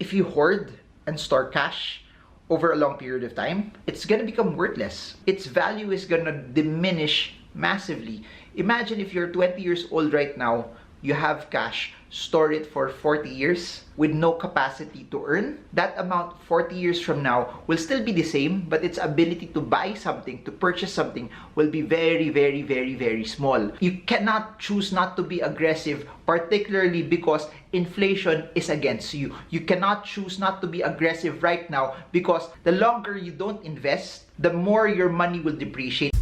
If you hoard and store cash over a long period of time, it's gonna become worthless. Its value is gonna diminish massively. Imagine if you're 20 years old right now, you have cash, store it for 40 years with no capacity to earn. That amount 40 years from now will still be the same, but its ability to buy something, to purchase something, will be very, very, very, very small. You cannot choose not to be aggressive, particularly because inflation is against you. You cannot choose not to be aggressive right now because the longer you don't invest, the more your money will depreciate.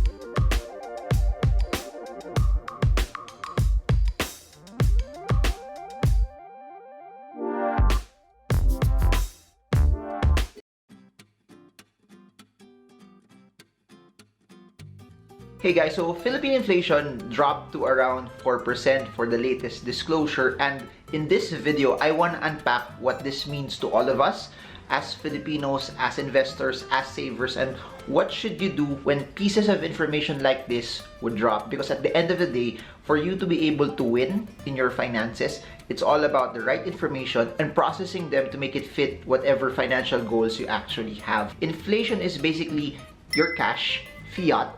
Hey guys, so Philippine inflation dropped to around 4% for the latest disclosure, and in this video, I want to unpack what this means to all of us as Filipinos, as investors, as savers, and what should you do when pieces of information like this would drop. Because at the end of the day, for you to be able to win in your finances, it's all about the right information and processing them to make it fit whatever financial goals you actually have. Inflation is basically your cash, fiat,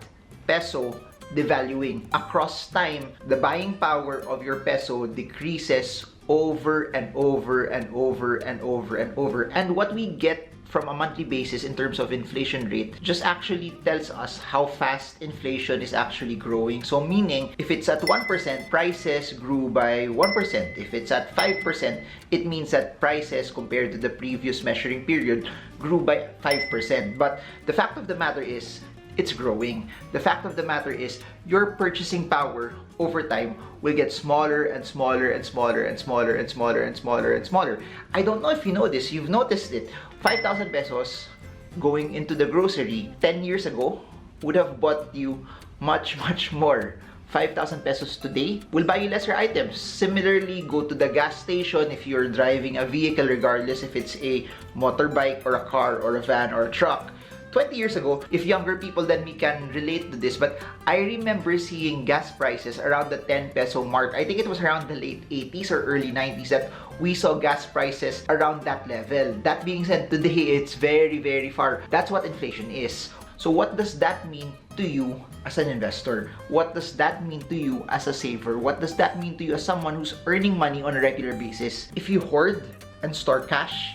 peso devaluing. Across time, the buying power of your peso decreases over and over and over and over and over. And what we get from a monthly basis in terms of inflation rate just actually tells us how fast inflation is actually growing. So meaning, if it's at 1%, prices grew by 1%. If it's at 5%, it means that prices compared to the previous measuring period grew by 5%. But the fact of the matter is, it's growing. The fact of the matter is, your purchasing power over time will get smaller and smaller and smaller and smaller and smaller and smaller and smaller. I don't know if you know this, you've noticed it. 5,000 pesos going into the grocery 10 years ago would have bought you much more. 5,000 pesos today will buy you lesser items. Similarly, go to the gas station if you're driving a vehicle, regardless if it's a motorbike or a car or a van or a truck. 20 years ago, if younger people than me can relate to this, but I remember seeing gas prices around the 10 peso mark. I think it was around the late 80s or early 90s that we saw gas prices around that level. That being said, today it's very, very far. That's what inflation is. So what does that mean to you as an investor? What does that mean to you as a saver? What does that mean to you as someone who's earning money on a regular basis? If you hoard and store cash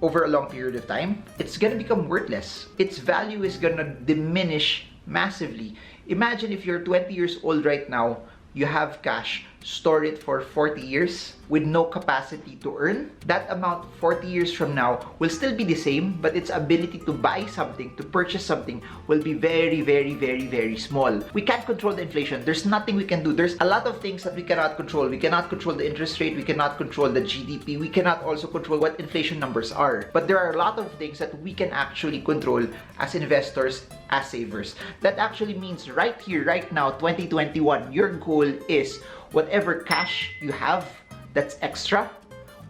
over a long period of time, it's gonna become worthless. Its value is gonna diminish massively. Imagine if you're 20 years old right now, you have cash, store it for 40 years with no capacity to earn. That amount 40 years from now will still be the same, but its ability to buy something, to purchase something, will be very, very, very, very small. We can't control the inflation. There's nothing we can do. There's a lot of things that we cannot control. We cannot control the interest rate. We cannot control the GDP. We cannot also control what inflation numbers are. But there are a lot of things that we can actually control as investors, as savers. That actually means right here, right now, 2021, your goal is whatever cash you have that's extra,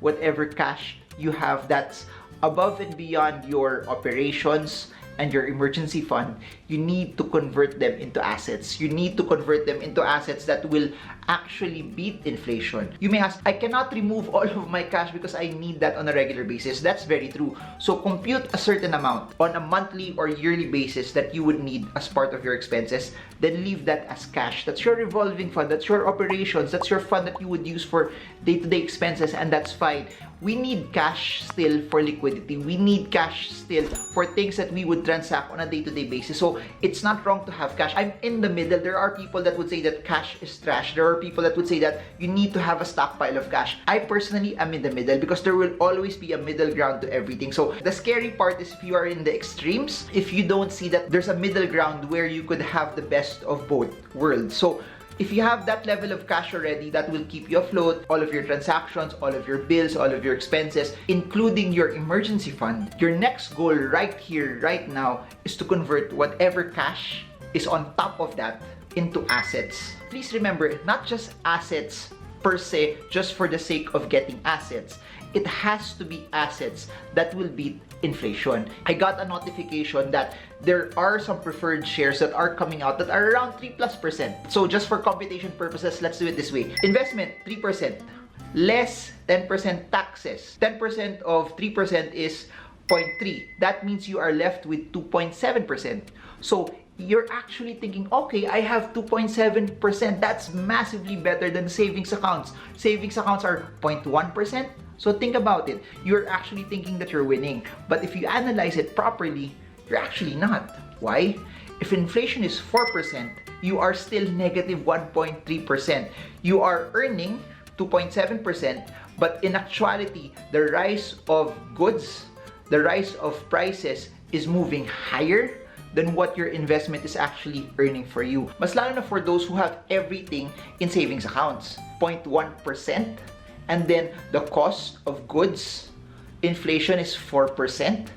whatever cash you have that's above and beyond your operations and your emergency fund, you need to convert them into assets. You need to convert them into assets that will actually beat inflation. You may ask, I cannot remove all of my cash because I need that on a regular basis. That's very true. So compute a certain amount on a monthly or yearly basis that you would need as part of your expenses, then leave that as cash. That's your revolving fund, that's your operations, that's your fund that you would use for day-to-day expenses, and that's fine. We need cash still for liquidity. We need cash still for things that we would transact on a day-to-day basis. So it's not wrong to have cash. I'm in the middle. There are people that would say that cash is trash. There are people that would say that you need to have a stockpile of cash. I personally am in the middle because there will always be a middle ground to everything. So the scary part is if you are in the extremes, if you don't see that there's a middle ground where you could have the best of both worlds. So if you have that level of cash already, that will keep you afloat, all of your transactions, all of your bills, all of your expenses, including your emergency fund. Your next goal right here, right now, is to convert whatever cash is on top of that into assets. Please remember, not just assets per se, just for the sake of getting assets. It has to be assets that will beat inflation. I got a notification that there are some preferred shares that are coming out that are around 3+%. So just for computation purposes, let's do it this way. Investment, 3%. less 10% taxes. 10% of 3% is 0.3. That means you are left with 2.7%. So you're actually thinking, okay, I have 2.7%. That's massively better than savings accounts. Savings accounts are 0.1%. So think about it. You're actually thinking that you're winning. But if you analyze it properly, you're actually not. Why? If inflation is 4%, you are still negative 1.3%. You are earning 2.7%, but in actuality, the rise of goods, the rise of prices is moving higher than what your investment is actually earning for you. Mas lalo na for those who have everything in savings accounts. 0.1%, and then the cost of goods, inflation is 4%.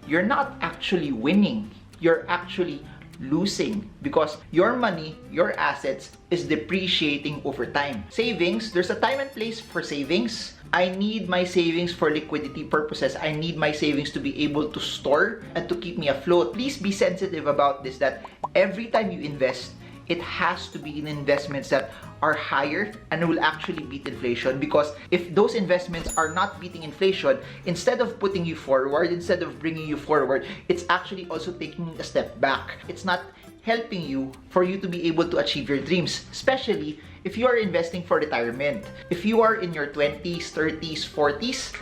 You're not actually winning. You're actually losing because your money, your assets is depreciating over time. Savings, there's a time and place for savings. I need my savings for liquidity purposes. I need my savings to be able to store and to keep me afloat. Please be sensitive about this, that every time you invest, it has to be in investments that are higher and will actually beat inflation, because if those investments are not beating inflation, instead of putting you forward, instead of bringing you forward, it's actually also taking a step back. It's not helping you for you to be able to achieve your dreams, especially if you are investing for retirement. If you are in your 20s, 30s, 40s,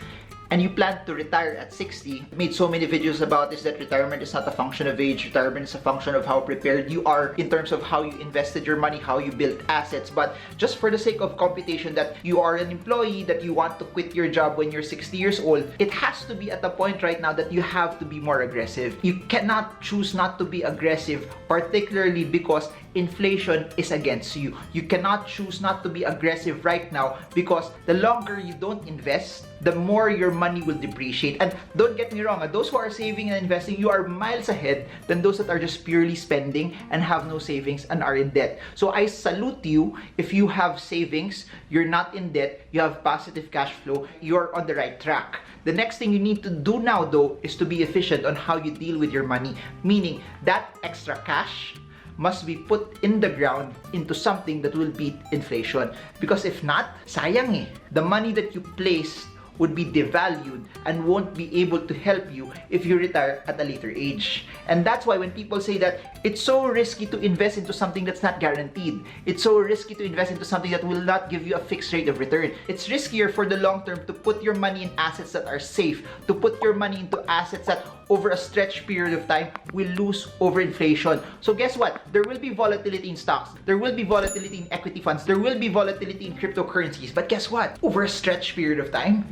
and you plan to retire at 60, I made so many videos about this, that retirement is not a function of age. Retirement is a function of how prepared you are in terms of how you invested your money, how you built assets. But just for the sake of computation that you are an employee, that you want to quit your job when you're 60 years old, it has to be at the point right now that you have to be more aggressive. You cannot choose not to be aggressive, particularly because inflation is against you. You cannot choose not to be aggressive right now, because the longer you don't invest, the more your money will depreciate. And don't get me wrong, those who are saving and investing, you are miles ahead than those that are just purely spending and have no savings and are in debt. So I salute you if you have savings, you're not in debt, you have positive cash flow, you're on the right track. The next thing you need to do now though is to be efficient on how you deal with your money, meaning that extra cash must be put in the ground into something that will beat inflation. Because if not, sayang eh. The money that you placed would be devalued and won't be able to help you if you retire at a later age. And that's why when people say that it's so risky to invest into something that's not guaranteed, it's so risky to invest into something that will not give you a fixed rate of return, it's riskier for the long term to put your money in assets that are safe, to put your money into assets that over a stretched period of time will lose over inflation. So guess what? There will be volatility in stocks, there will be volatility in equity funds, there will be volatility in cryptocurrencies, but guess what? Over a stretched period of time,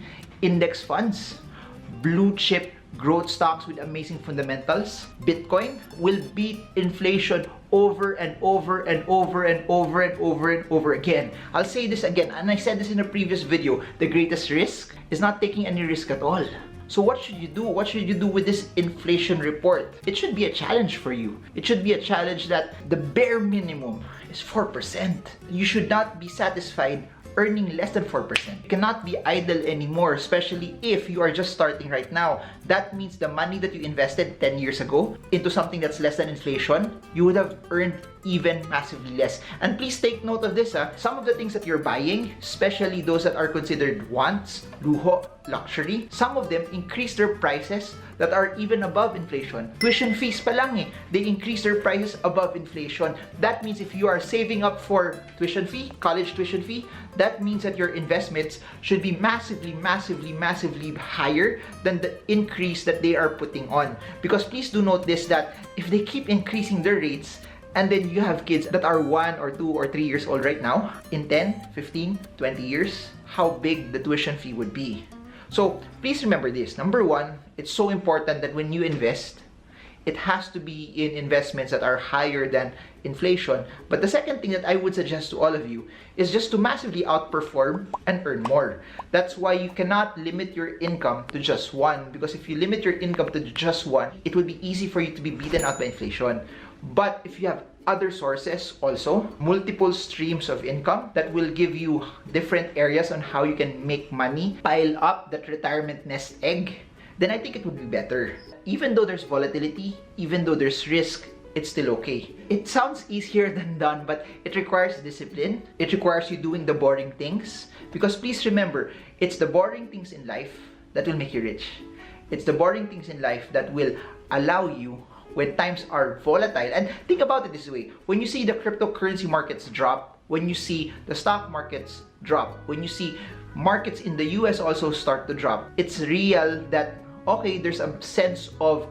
index funds, blue chip growth stocks with amazing fundamentals, Bitcoin will beat inflation over and over and over and over and over and over again. I'll say this again, and I said this in a previous video, the greatest risk is not taking any risk at all. So what should you do? What should you do with this inflation report? It should be a challenge for you. It should be a challenge that the bare minimum is 4%. You should not be satisfied earning less than 4%. You cannot be idle anymore, especially if you are just starting right now. That means the money that you invested 10 years ago into something that's less than inflation, you would have earned even massively less. And please take note of this, some of the things that you're buying, especially those that are considered wants, luho, luxury, some of them increase their prices that are even above inflation. Tuition fees pa lang eh, they increase their prices above inflation. That means if you are saving up for tuition fee, college tuition fee, that means that your investments should be massively, massively, massively higher than the increase that they are putting on. Because please do note this, that if they keep increasing their rates, and then you have kids that are 1 or 2 or 3 years old right now, in 10, 15, 20 years, how big the tuition fee would be. So please remember this. Number one, it's so important that when you invest, it has to be in investments that are higher than inflation. But the second thing that I would suggest to all of you is just to massively outperform and earn more. That's why you cannot limit your income to just one, because if you limit your income to just one, it would be easy for you to be beaten out by inflation. But if you have other sources also, multiple streams of income that will give you different areas on how you can make money, pile up that retirement nest egg, then I think it would be better. Even though there's volatility, even though there's risk it's still okay. It sounds easier than done, but it requires discipline. It requires you doing the boring things. Because please remember, it's the boring things in life that will make you rich. It's the boring things in life that will allow you when times are volatile. And think about it this way. When you see the cryptocurrency markets drop, when you see the stock markets drop, when you see markets in the US also start to drop, it's real that, okay, there's a sense of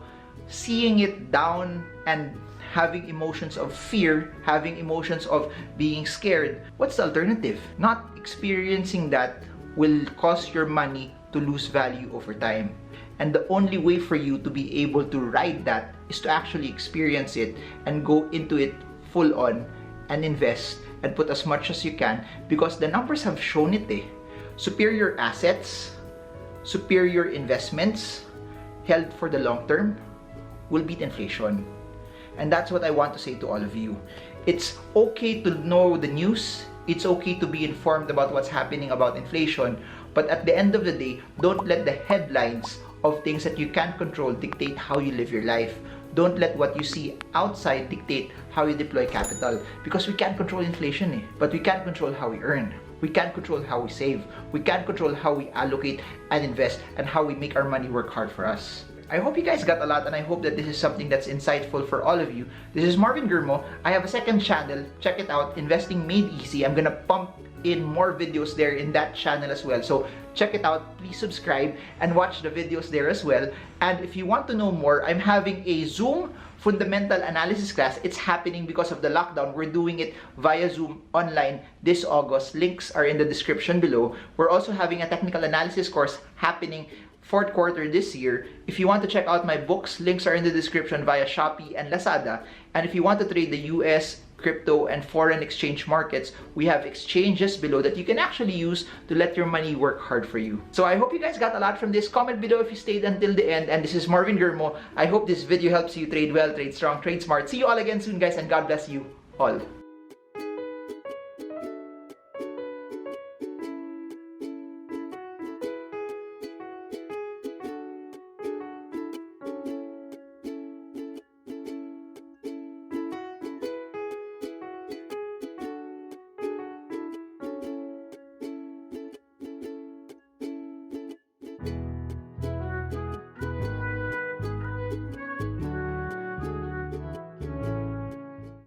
seeing it down and having emotions of fear, having emotions of being scared. What's the alternative? Not experiencing that will cause your money to lose value over time. And the only way for you to be able to ride that is to actually experience it and go into it full on and invest and put as much as you can, because the numbers have shown it. Superior assets, superior investments held for the long term will beat inflation. And that's what I want to say to all of you. It's okay to know the news. It's okay to be informed about what's happening about inflation. But at the end of the day, don't let the headlines of things that you can't control dictate how you live your life. Don't let what you see outside dictate how you deploy capital. Because we can't control inflation, but we can't control how we earn. We can't control how we save. We can't control how we allocate and invest and how we make our money work hard for us. I hope you guys got a lot, and I hope that this is something that's insightful for all of you. This is Marvin Gurmo. I have a second channel. Check it out, Investing Made Easy. I'm gonna pump in more videos there in that channel as well. So check it out. Please subscribe and watch the videos there as well. And if you want to know more, I'm having a Zoom fundamental analysis class. It's happening because of the lockdown. We're doing it via Zoom online this August. Links are in the description below. We're also having a technical analysis course happening fourth quarter this year. If you want to check out my books, links are in the description via Shopee and Lazada. And if you want to trade the US, crypto, and foreign exchange markets, we have exchanges below that you can actually use to let your money work hard for you. So I hope you guys got a lot from this. Comment below if you stayed until the end. And this is Marvin Gurmo. I hope this video helps you trade well, trade strong, trade smart. See you all again soon, guys, and God bless you all.